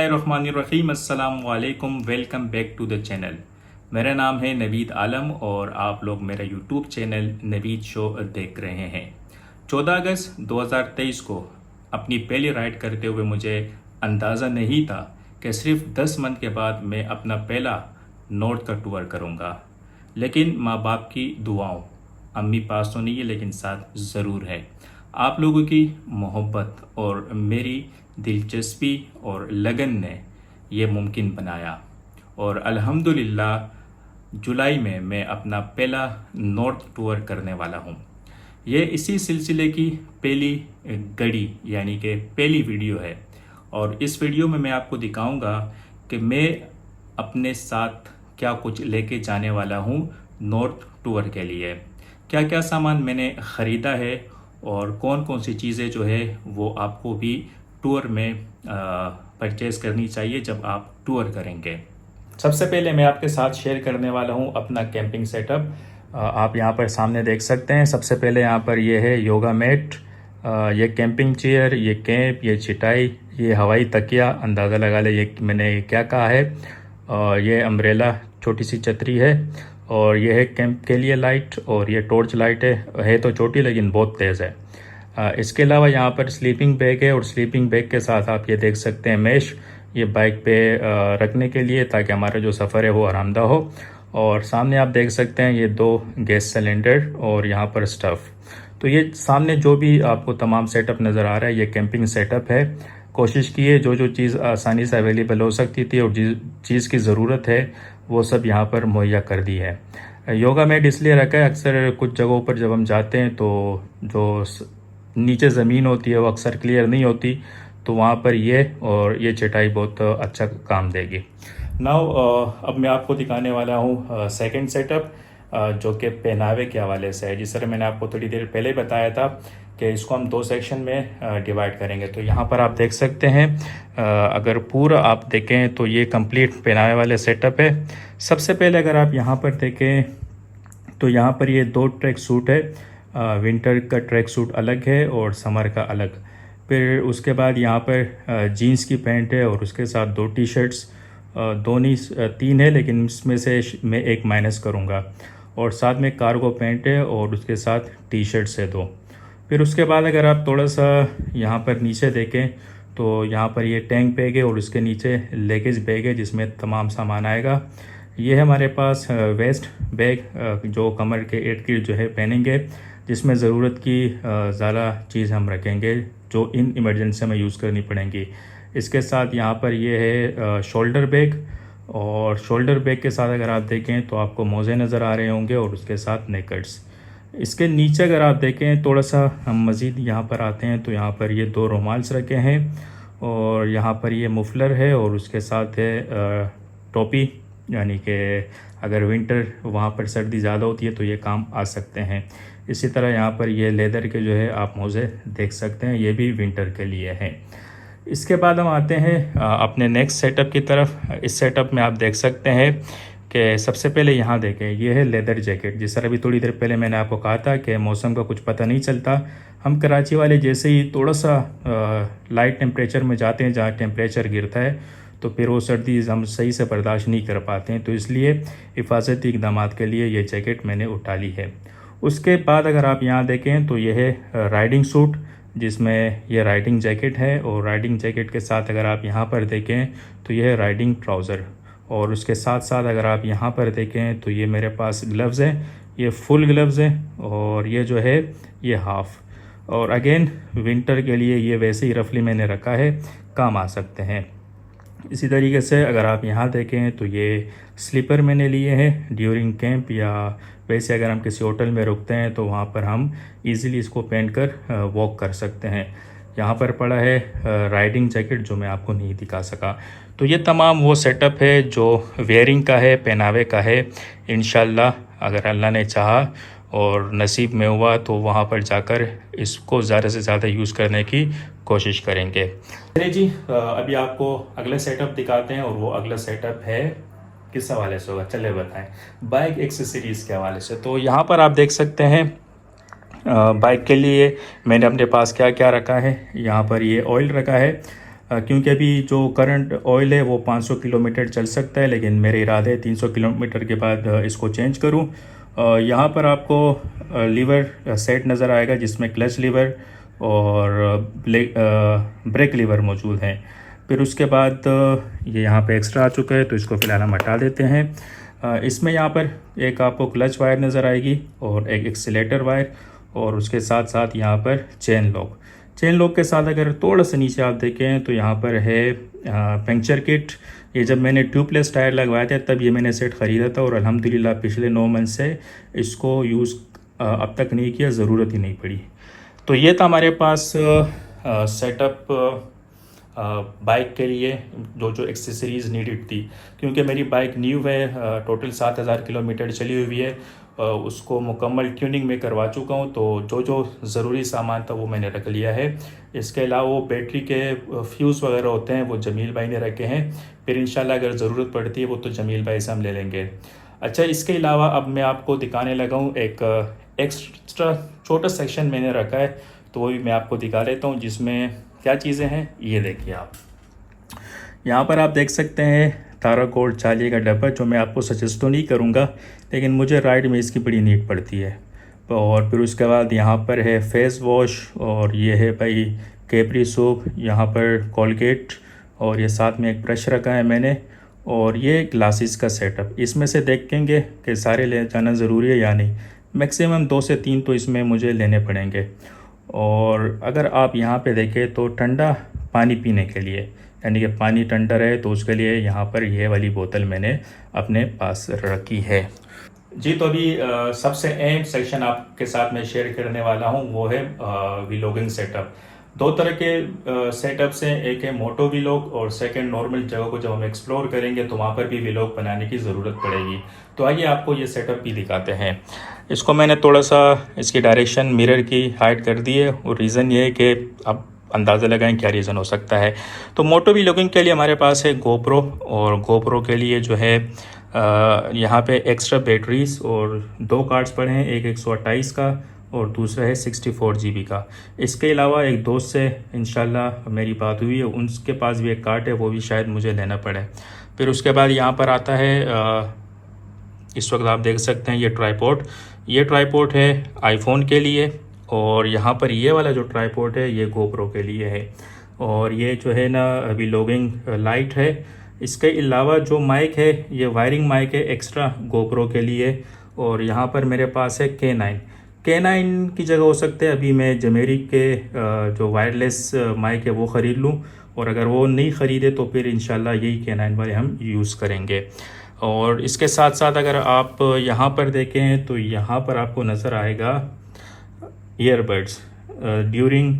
बिस्मिल्लाहिर्रहमानिर्रहीम अस्सलाम वालेकुम। Welcome back to the channel. मेरा नाम है नवीद आलम और आप लोग मेरा यूट्यूब चैनल नवीद शो देख रहे हैं। 14 अगस्त 2023 को अपनी पहली राइड करते हुए मुझे अंदाज़ा नहीं था कि सिर्फ 10 मंथ के बाद मैं अपना पहला नॉर्थ का टूर करूँगा। लेकिन माँ बाप की दुआओं, अम्मी पास तो नहीं है लेकिन साथ ज़रूर है, आप लोगों की मोहब्बत और मेरी दिलचस्पी और लगन ने ये मुमकिन बनाया और अल्हम्दुलिल्लाह जुलाई में मैं अपना पहला नॉर्थ टूर करने वाला हूँ। ये इसी सिलसिले की पहली कड़ी यानी कि पहली वीडियो है और इस वीडियो में मैं आपको दिखाऊंगा कि मैं अपने साथ क्या कुछ लेके जाने वाला हूँ नॉर्थ टूर के लिए, क्या क्या सामान मैंने ख़रीदा है और कौन कौन सी चीज़ें जो है वो आपको भी टूर में परचेज़ करनी चाहिए जब आप टूर करेंगे। सबसे पहले मैं आपके साथ शेयर करने वाला हूं अपना कैंपिंग सेटअप। आप यहां पर सामने देख सकते हैं। सबसे पहले यहां पर ये है योगा मैट, ये कैंपिंग चेयर, ये कैंप, ये चटाई, ये हवाई तकिया, अंदाज़ा लगा ले ये मैंने क्या कहा है। ये अम्ब्रेला छोटी सी छतरी है और ये है कैंप के लिए लाइट और ये टॉर्च लाइट है तो छोटी लेकिन बहुत तेज़ है। इसके अलावा यहाँ पर स्लीपिंग बैग है और स्लीपिंग बैग के साथ आप ये देख सकते हैं मैश, ये बाइक पे रखने के लिए ताकि हमारा जो सफ़र है वो आरामदा हो। और सामने आप देख सकते हैं ये 2 गैस सिलेंडर और यहाँ पर स्टफ़। तो ये सामने जो भी आपको तमाम सेटअप नज़र आ रहा है ये कैंपिंग सेटअप है। कोशिश की है जो चीज़ आसानी से अवेलेबल हो सकती थी और जिस चीज़ की ज़रूरत है वो सब यहाँ पर मुहैया कर दी है। योगा मैट इसलिए रखा है, अक्सर कुछ जगहों पर जब हम जाते हैं तो जो नीचे ज़मीन होती है वो अक्सर क्लियर नहीं होती, तो वहाँ पर ये और ये चटाई बहुत अच्छा काम देगी। नाउ अब मैं आपको दिखाने वाला हूँ सेकंड सेटअप जो कि पहनावे के हवाले से है। जिस तरह मैंने आपको थोड़ी देर पहले बताया था कि इसको हम 2 सेक्शन में डिवाइड करेंगे। तो यहाँ पर आप देख सकते हैं, अगर पूरा आप देखें तो ये कंप्लीट पहनावे वाले सेटअप है। सबसे पहले अगर आप यहाँ पर देखें तो यहाँ पर ये 2 ट्रैक सूट है, विंटर का ट्रैक सूट अलग है और समर का अलग। फिर उसके बाद यहाँ पर जीन्स की पैंट है और उसके साथ 2 टी शर्ट्स, 2 नहीं 3 है लेकिन इसमें से मैं एक माइनस करूँगा। और साथ में कार्गो पैंट है और उसके साथ टी शर्ट्स है 2। फिर उसके बाद अगर आप थोड़ा सा यहाँ पर नीचे देखें तो यहाँ पर ये टैंक बैग है और उसके नीचे लगेज बैग है जिसमें तमाम सामान आएगा। ये है हमारे पास वेस्ट बैग जो कमर के इर्द गिर्द जो है पहनेंगे, जिसमें ज़रूरत की ज़्यादा चीज़ हम रखेंगे जो इन इमरजेंसी में यूज़ करनी पड़ेंगी। इसके साथ यहाँ पर ये है शोल्डर बैग और शोल्डर बैग के साथ अगर आप देखें तो आपको मोज़े नज़र आ रहे होंगे और उसके साथ नेकर्स। इसके नीचे अगर आप देखें थोड़ा सा हम मज़ीद यहाँ पर आते हैं तो यहाँ पर ये 2 रुमाल्स रखे हैं और यहाँ पर ये मुफलर है और उसके साथ है टोपी, यानी कि अगर विंटर वहाँ पर सर्दी ज़्यादा होती है तो ये काम आ सकते हैं। इसी तरह यहाँ पर ये लेदर के जो है आप मोज़े देख सकते हैं, ये भी विंटर के लिए हैं। इसके बाद हम आते हैं अपने नेक्स्ट सेटअप की तरफ। इस सेटअप में आप देख सकते हैं कि सबसे पहले यहाँ देखें ये है लेदर जैकेट। जिस तरह अभी थोड़ी देर पहले मैंने आपको कहा था कि मौसम का कुछ पता नहीं चलता। हम कराची वाले जैसे ही थोड़ा सा लाइट टेम्परेचर में जाते हैं जहाँ टेम्परेचर गिरता है तो फिर वो सर्दी हम सही से बर्दाश्त नहीं कर पाते हैं, तो इसलिए हिफाजती इक़दाम के लिए ये जैकेट मैंने उठा ली है। उसके बाद अगर आप यहाँ देखें तो ये है राइडिंग सूट जिसमें ये राइडिंग जैकेट है और राइडिंग जैकेट के साथ अगर आप यहाँ पर देखें तो ये है राइडिंग ट्राउज़र और उसके साथ साथ अगर आप यहाँ पर देखें तो ये मेरे पास ग्लव्स हैं, ये फुल ग्लव्स हैं और ये जो है ये हाफ़। और अगेन विंटर के लिए ये वैसे ही रफली मैंने रखा है, काम आ सकते हैं। इसी तरीके से अगर आप यहाँ देखें तो ये स्लीपर मैंने लिए हैं ड्यूरिंग कैंप, या वैसे अगर हम किसी होटल में रुकते हैं तो वहाँ पर हम इजीली इसको पहन कर वॉक कर सकते हैं। यहाँ पर पड़ा है राइडिंग जैकेट जो मैं आपको नहीं दिखा सका। तो ये तमाम वो सेटअप है जो वेयरिंग का है, पहनावे का है। इंशाल्लाह अगर अल्लाह ने चाहा और नसीब में हुआ तो वहाँ पर जाकर इसको ज़्यादा से ज़्यादा यूज़ करने की कोशिश करेंगे। चलिए जी, अभी आपको अगला सेटअप दिखाते हैं और वो अगला सेटअप है किस हवाले से होगा, चले बताएं, बाइक एक्सेसरीज़ के हवाले से। तो यहाँ पर आप देख सकते हैं बाइक के लिए मैंने अपने पास क्या क्या रखा है। यहाँ पर ये ऑयल रखा है, क्योंकि अभी जो करंट ऑयल है वो 500 किलोमीटर चल सकता है, लेकिन मेरे इरादे है 300 किलोमीटर के बाद इसको चेंज करूं। यहाँ पर आपको लीवर सेट नज़र आएगा जिसमें क्लच लीवर और ब्रेक लीवर मौजूद हैं। फिर उसके बाद ये यहाँ पे एक्स्ट्रा आ चुका है, तो इसको फ़िलहाल हम हटा देते हैं। इसमें यहाँ पर एक आपको क्लच वायर नज़र आएगी और एक एक्सीलेटर वायर, और उसके साथ साथ यहाँ पर चेन लॉक के साथ अगर थोड़ा सा नीचे आप देखें तो यहाँ पर है पंक्चर किट। ये जब मैंने ट्यूबलेस टायर लगवाया था तब ये मैंने सेट ख़रीदा था, और अल्हम्दुलिल्लाह पिछले 9 मंथ से इसको यूज़ अब तक नहीं किया, ज़रूरत ही नहीं पड़ी। तो ये था हमारे पास सेटअप बाइक के लिए जो एक्सेसरीज़ नीडेड थी। क्योंकि मेरी बाइक न्यू है, टोटल 7000 किलोमीटर चली हुई है, उसको मुकम्मल ट्यूनिंग में करवा चुका हूँ, तो जो ज़रूरी सामान था वो मैंने रख लिया है। इसके अलावा वो बैटरी के फ्यूज़ वगैरह होते हैं वो जमील भाई ने रखे हैं, फिर इंशाल्लाह अगर ज़रूरत पड़ती है वो तो जमील भाई से हम ले लेंगे। अच्छा, इसके अलावा अब मैं आपको दिखाने लगा हूँ एक एक्स्ट्रा छोटा सेक्शन मैंने रखा है, तो वो भी मैं आपको दिखा लेता हूँ जिसमें क्या चीज़ें हैं। ये देखिए आप यहाँ पर आप देख सकते हैं तारा गोल्ड चालिये का डब्बा, जो मैं आपको सजेस्ट तो नहीं करूँगा, लेकिन मुझे राइड में इसकी बड़ी नीड पड़ती है। और फिर उसके बाद यहाँ पर है फेस वॉश, और ये है भाई कैपरी सोप, यहाँ पर कोलगेट, और ये साथ में एक ब्रश रखा है मैंने, और ये ग्लासेस का सेटअप। इसमें से देखेंगे कि सारे ले जाना ज़रूरी है या नहीं, मैक्सिमम 2 से 3 तो इसमें मुझे लेने पड़ेंगे। और अगर आप यहाँ पे देखें तो ठंडा पानी पीने के लिए, यानी कि पानी ठंडा रहे, तो उसके लिए यहाँ पर ये वाली बोतल मैंने अपने पास रखी है। जी, तो अभी सबसे अहम सेक्शन आपके साथ मैं शेयर करने वाला हूँ वो है व्लॉगिंग सेटअप। 2 तरह के सेटअप्स हैं, एक है मोटो व्लॉग और सेकंड नॉर्मल जगह को जब हम एक्सप्लोर करेंगे तो वहाँ पर भी व्लॉग बनाने की ज़रूरत पड़ेगी। तो आइए आपको ये सेटअप भी दिखाते हैं। इसको मैंने थोड़ा सा इसकी डायरेक्शन मिरर की हाइड कर दी है, और रीज़न ये है कि अब अंदाज़ा लगाएं क्या रीज़न हो सकता है। तो मोटो व्लॉगिंग के लिए हमारे पास है गोप्रो, और गोप्रो के लिए जो है यहाँ पे एक्स्ट्रा बैटरीज और 2 कार्ड्स पड़े हैं, एक 128 का और दूसरा है 64 GB का। इसके अलावा एक दोस्त से इंशाल्लाह मेरी बात हुई है, उनके पास भी एक कार्ड है, वो भी शायद मुझे लेना पड़े। फिर उसके बाद यहाँ पर आता है इस वक्त आप देख सकते हैं ये ट्राइपॉड है आईफोन के लिए, और यहाँ पर ये वाला जो ट्राइपॉड है ये गोप्रो के लिए है, और ये जो है ना व्लॉगिंग लाइट है। इसके अलावा जो माइक है ये वायरिंग माइक है एक्स्ट्रा गोप्रो के लिए, और यहाँ पर मेरे पास है K9 की जगह हो सकते हैं अभी मैं जेमेरिक के जो वायरलेस माइक है वो ख़रीद लूँ, और अगर वो नहीं ख़रीदे तो फिर इंशाल्लाह यही K9 वाले हम यूज़ करेंगे। और इसके साथ साथ अगर आप यहाँ पर देखें तो यहाँ पर आपको नज़र आएगा ईयरबड्स ड्यूरिंग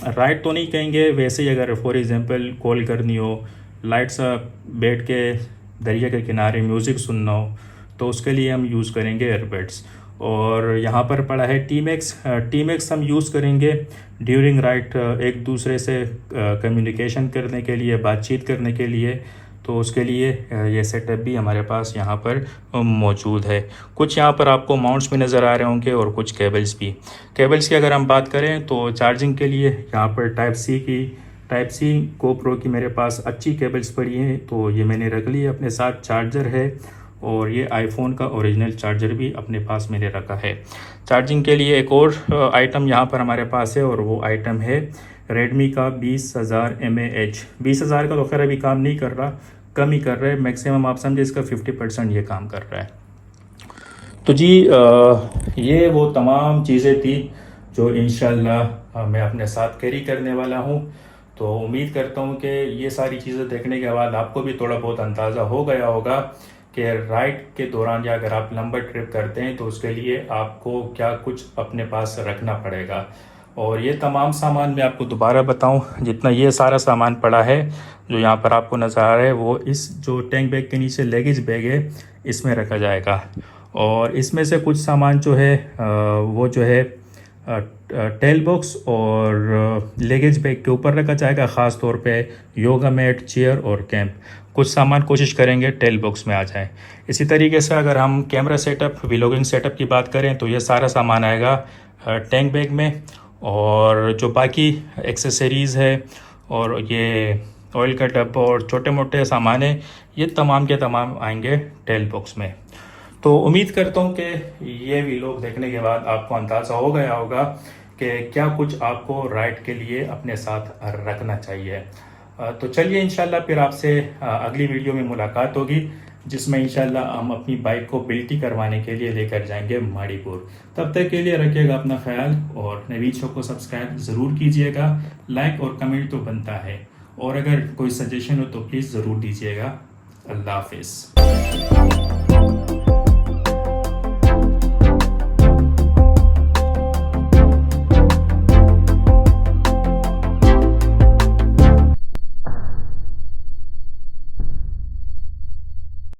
राइड तो नहीं कहेंगे, वैसे ही अगर फॉर एग्जांपल कॉल करनी हो, लाइट सा बैठ के दरिया के किनारे म्यूज़िक सुनना हो, तो उसके लिए हम यूज़ करेंगे ईयरबड्स। और यहाँ पर पड़ा है टी-मैक्स हम यूज़ करेंगे ड्यूरिंग राइड, एक दूसरे से कम्युनिकेशन करने के लिए, बातचीत करने के लिए, तो उसके लिए ये सेटअप भी हमारे पास यहाँ पर मौजूद है। कुछ यहाँ पर आपको माउंट्स भी नज़र आ रहे होंगे और कुछ केबल्स की अगर हम बात करें तो चार्जिंग के लिए यहाँ पर टाइप सी गोप्रो की मेरे पास अच्छी केबल्स पड़ी हैं, तो ये मैंने रख ली है अपने साथ। चार्जर है, और ये आईफोन का ओरिजिनल चार्जर भी अपने पास मैंने रखा है। चार्जिंग के लिए एक और आइटम यहाँ पर हमारे पास है, और वो आइटम है रेडमी का 20000 mAh। 20000 का तो खैर अभी काम नहीं कर रहा, कम ही कर रहा है, मैक्सिमम आप समझे इसका 50% ये काम कर रहा है। तो जी ये वो तमाम चीज़ें थी जो इंशाल्लाह मैं अपने साथ कैरी करने वाला हूँ। तो उम्मीद करता हूँ कि ये सारी चीज़ें देखने के बाद आपको भी थोड़ा बहुत अंदाज़ा हो गया होगा कि राइड के दौरान या अगर आप लंबा ट्रिप करते हैं तो उसके लिए आपको क्या कुछ अपने पास रखना पड़ेगा। और ये तमाम सामान मैं आपको दोबारा बताऊं, जितना ये सारा सामान पड़ा है जो यहाँ पर आपको नज़र आ रहा है, वो इस जो टैंक बैग के नीचे लगेज बैग है इसमें रखा जाएगा। और इसमें से कुछ सामान जो है वो जो है टेल बॉक्स और लगेज बैग के ऊपर रखा जाएगा, ख़ास तौर पे योगा मैट, चेयर और कैंप। कुछ सामान कोशिश करेंगे टेल बॉक्स में आ जाए। इसी तरीके से अगर हम कैमरा सेटअप, व्लॉगिंग सेटअप की बात करें तो ये सारा सामान आएगा टैंक बैग में, और जो बाकी एक्सेसरीज़ है और ये ऑयल का डब्बा और छोटे मोटे सामान है, ये तमाम के तमाम आएंगे टेल बॉक्स में। तो उम्मीद करता हूँ कि ये वीडियो देखने के बाद आपको अंदाज़ा हो गया होगा कि क्या कुछ आपको राइड के लिए अपने साथ रखना चाहिए। तो चलिए इंशाल्लाह फिर आपसे अगली वीडियो में मुलाकात होगी, जिसमें इंशाल्लाह हम अपनी बाइक को बिल्टी करवाने के लिए लेकर जाएंगे माड़ीपुर। तब तक के लिए रखिएगा अपना ख्याल और नवीद शो को सब्सक्राइब ज़रूर कीजिएगा। लाइक और कमेंट तो बनता है, और अगर कोई सजेशन हो तो प्लीज़ ज़रूर दीजिएगा। अल्लाह हाफिज़।